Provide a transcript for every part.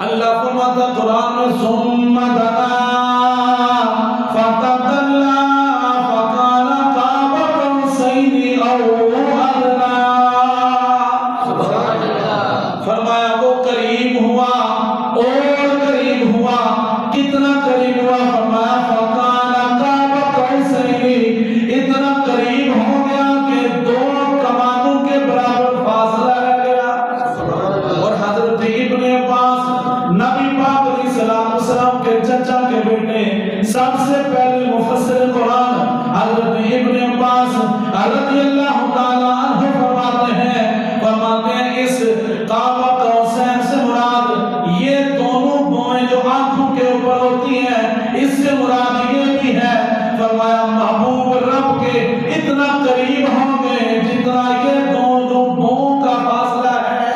اللہ فرماتا قرآن میں ثم دنا فتدلى فكان قاب قوسين او ادنى. فرمایا وہ قریب ہوا اور قریب ہوا. کتنا قریب ہوا؟ فرمایا فکان قاب قوسین، اتنا قریب ہو گیا کہ دو کمانوں کے برابر فاصلہ رہ گیا. اور حضرت ابن عباس نبی پاک علیہ السلام کے چچا کے بیٹے، سب سے پہلے مفسر قرآن حضرت ابن عباس رضی اللہ تعالی عنہ فرماتے ہیں اس قاب قوسین سے مراد یہ دونوں بوئیں جو آنکھوں کے اوپر ہوتی ہیں، اس سے مراد یہ بھی ہے. فرمایا محبوب رب کے اتنا قریب ہوں گے جتنا یہ دو بوؤں کا فاصلہ ہے.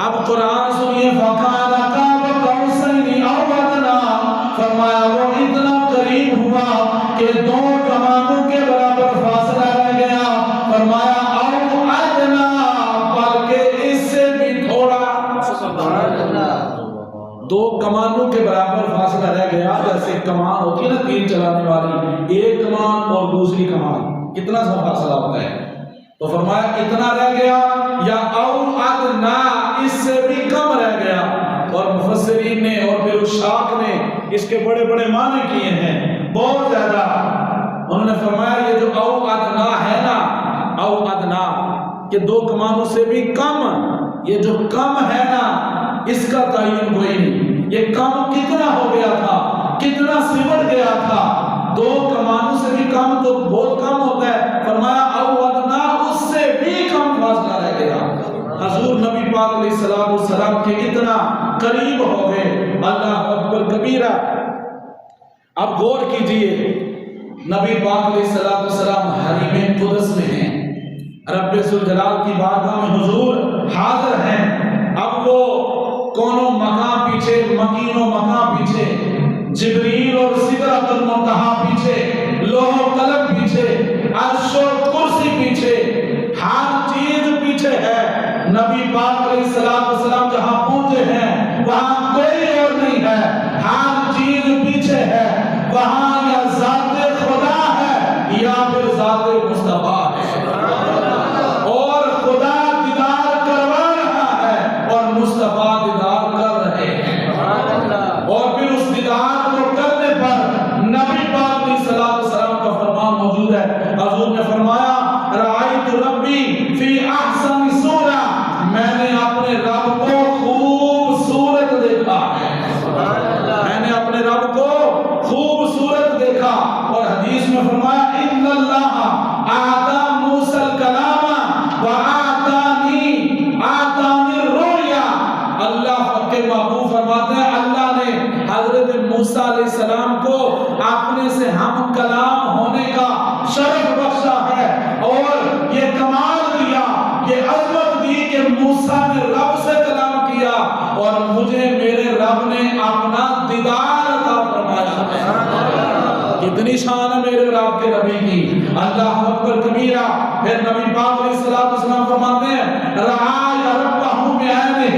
اب قرآن سنیے فَقَالَ قَابَ قَوْسَيْنِ أَوْ أَدْنَىٰ. فرمایا وہ اتنا قریب ہوا کہ دو کمانوں کے برابر فاصلہ رہ گیا. فرمایا أَوْ أَدْنَىٰ، بلکہ اس سے بھی تھوڑا. دو کمانوں کے برابر فاصلہ رہ گیا. جیسے کمان ہوتی ہے نا تیر چلانے والی، ایک کمان اور دوسری کمان کتنا سا فاصلہ ہوتا ہے، تو فرمایا اتنا رہ گیا یا او ادنا، اس سے بھی کم رہ گیا. اور مفسرین نے اور پھر شاک نے اس کے بڑے بڑے معنی کیے ہیں بہت زیادہ. انہوں نے فرمایا یہ جو او ادنا ہے نا، او ادنا کہ دو کمانوں سے بھی کم، یہ جو کم ہے نا اس کا تعین کوئی نہیں. یہ کم کتنا ہو گیا تھا، کتنا سمٹ گیا تھا. دو کمانوں سے بھی کم تو بہت کم ہوتا ہے. فرمایا او ادنا، اس سے بھی کم فاصلہ رہ گیا. حضور نبی پاک علیہ السلام کے اتنا قریب ہو گئے. اللہ اکبر کبیرہ. اب غور کیجئے، نبی پاک علیہ السلام حریم قدس میں ہیں، رب ذوالجلال کی بارگاہ میں حضور حاضر ہیں. اب وہ کونوں مقام پیچھے، مکینوں مقام پیچھے، جبریل اور سدرۃ المنتہا پیچھے، لوح و قلم پیچھے، عرش و کرسی پیچھے، ہر چیز پیچھے ہے. نبی پاک علیہ السلام جہاں پہنچے ہیں وہاں کوئی اور نہیں ہے، ہر چیز پیچھے ہے. وہاں یا ذات خدا ہے یا پھر ذات مصطفیٰ ہے. اور خدا دیدار کروا رہا ہے اور مصطفیٰ دیدار کر رہے ہیں. اور پھر اس دیدار کو کرنے پر نبی پاک علیہ السلام کا فرمان موجود ہے. حضور نے فرمایا رأیت ربی فی احسن صورہ، میں نے اپنے رب کو خوبصورت دیکھا ہے. میں نے اپنے رب کو خوبصورت دیکھا. اور حدیث میں فرمایا ان اللہ اعطى موسى الکلام وآتانی الرؤیا. اللہ کے محبوب فرماتے ہیں اللہ نے حضرت موسیٰ علیہ السلام کو اپنے سے ہم کلام ہونے کا شرف بخشا ہے اور یہ کمال دیا، یہ عظمت دی کہ موسیٰ نے رب سے کلام کیا اور مجھے میرے رب نے اپنا دیدار عطا فرمایا. کتنی شان ہے میرے رب کے نبی کی. اللہ اکبر کبیرہ. پھر نبی پاک علیہ السلام فرماتے ہیں رعا ربہ بعینہ،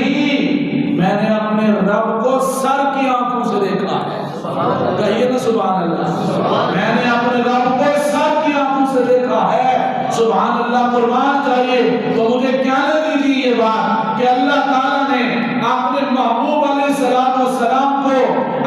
میں نے اپنے رب کو سر کی آنکھوں سے دیکھا ہے. کہیے نا سبحان اللہ. میں نے اپنے رب کو سر کی آنکھوں سے دیکھا ہے. سبحان اللہ. قربان چاہیے تو مجھے کہنے دیجیے یہ بات کہ اللہ تعالیٰ نے اپنے محبوب علیہ السلام کو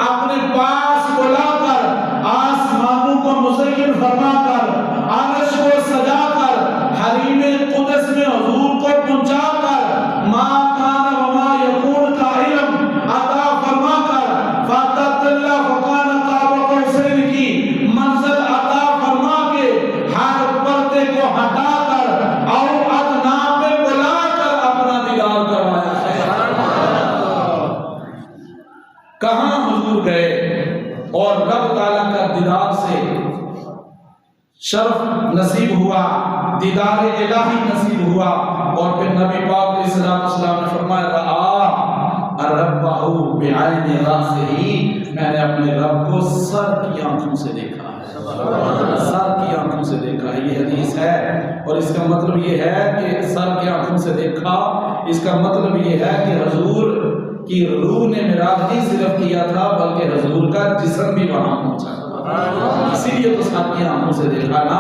اپنے پاس بلا کر، آسمانوں کو مزین فرما کر، عرش کو سجا کر، حریم قدس میں حضور کو پہنچا کر، ما کان وما یکون کا علم عطا فرما کر، فتدلی فکان قاب قوسین کی منزل عطا فرما کے، ہر پردے کو ہٹا کر او ادنا پہ بلا کر اپنا دیدار کروایا ہے. کہاں حضور گئے اور رب تعالیٰ کا دیدار سے شرف نصیب ہوا، دیدار الہی نصیب ہوا. اور پھر نبی پاک علیہ السلام نے فرمایا رعا ربہ بعین راسہ، میں نے اپنے رب کو سر کی آنکھوں سے دیکھا ہے. سر کی آنکھوں سے دیکھا ہے. یہ حدیث ہے اور اس کا مطلب یہ ہے کہ سر کی آنکھوں سے دیکھا، اس کا مطلب یہ ہے کہ حضور کی روح نے معراج نہیں صرف کیا تھا بلکہ حضور کا جسم بھی وہاں پہنچا، اسی لیے تو ساتھی آنکھوں سے دیکھا نا۔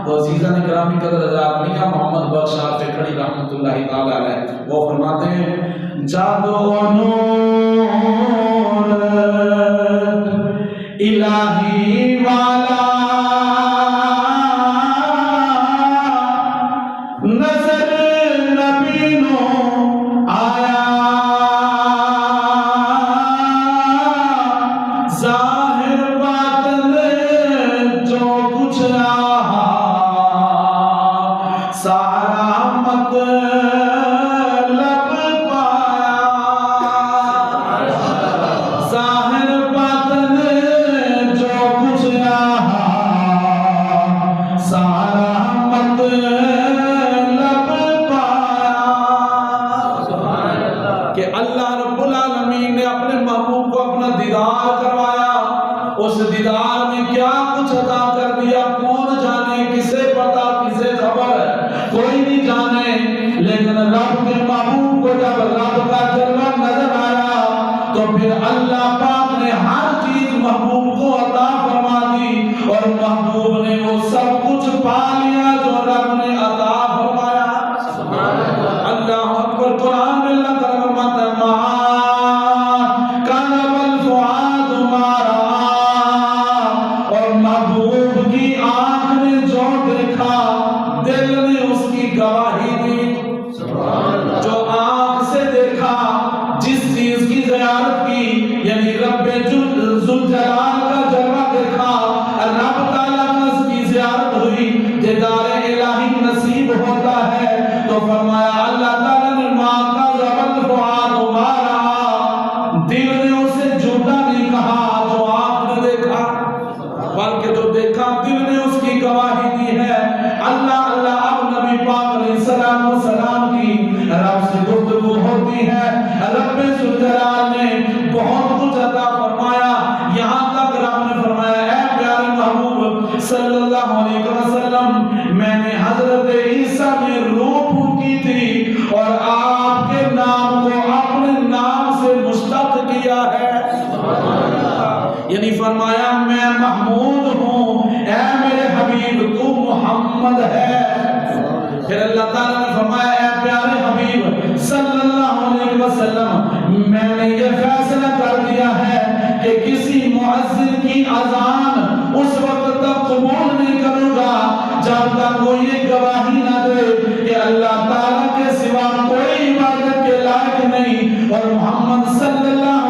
تو عزیزان گرامی قدر حضرات میاں محمد بخش آپ پہ کھڑی رحمۃ اللہ تعالی علیہ وہ فرماتے ہیں جادو نور الہی والا نظر نبی نو آیا، ظاہر باطن جو کچھ رہا سارا مطلب پایا، ظاہر باطن جو کچھ رہا سارا مطلب پایا۔ کہ اللہ رب العالمین نے اپنے محبوب کو اپنا دیدار کروایا، اس دیدار میں کیا کچھ عطا کر دیا کون جانے، کسے پتا کسے خبر، کوئی نہیں جانے، لیکن رب کے محبوب کو جب رب کا جلوہ نظر آیا تو پھر اللہ پاک نے ہر چیز محبوب کو عطا فرما دی اور محبوب نے وہ سب کچھ پا لیا جو رب نے عطا فرمایا۔ اللہ اکبر۔ قرآن میں اللہ تعالیٰ فرماتا ہے ما کذب الفؤاد ما رأى، اور محبوب کی آنکھ نے جو دیکھا دل نے اس کی گواہی دی۔ جو آنکھ سے دیکھا، جس چیز کی زیارت کی، یعنی رب ذوالجلال کا جلوہ دیکھا، رب تعالیٰ کا اس کی زیارت ہوئی، دیدار الہی نصیب ہوتا ہے، تو فرمایا اللہ تعالیٰ نے ما کذب الفؤاد ما رأى، دل نے اسے جھوٹا نہیں کہا جو آنکھ نے دیکھا، بلکہ جو دیکھا دل نے اس کی گواہی دی ہے۔ اللہ اللہ اب نبی پاک علیہ السلام کی رب سے گفتگو ہوتی ہے، رب ذوالجلال نے بہت کچھ عطا فرمایا، یہاں تک رب نے فرمایا اے پیارے محبوب صلی اللہ علیہ وسلم میں نے حضرت عیسیٰ میں روح پھونکی تھی اور آپ کے نام کو اپنے نام سے مشتق کیا ہے، یعنی فرمایا میں محمود ہوں، اے میرے حبیب تو محمد ہے۔ پھر اللہ تعالیٰ نے فرمایا اے پیارے حبیب صلی اللہ علیہ وسلم میں نے یہ فیصلہ کر دیا ہے کہ کسی مؤذن کی اذان اس وقت تک قبول نہیں کروں گا جب تک وہ یہ گواہی نہ دے کہ اللہ تعالیٰ کے سوا کوئی عبادت کے لائق نہیں اور محمد صلی اللہ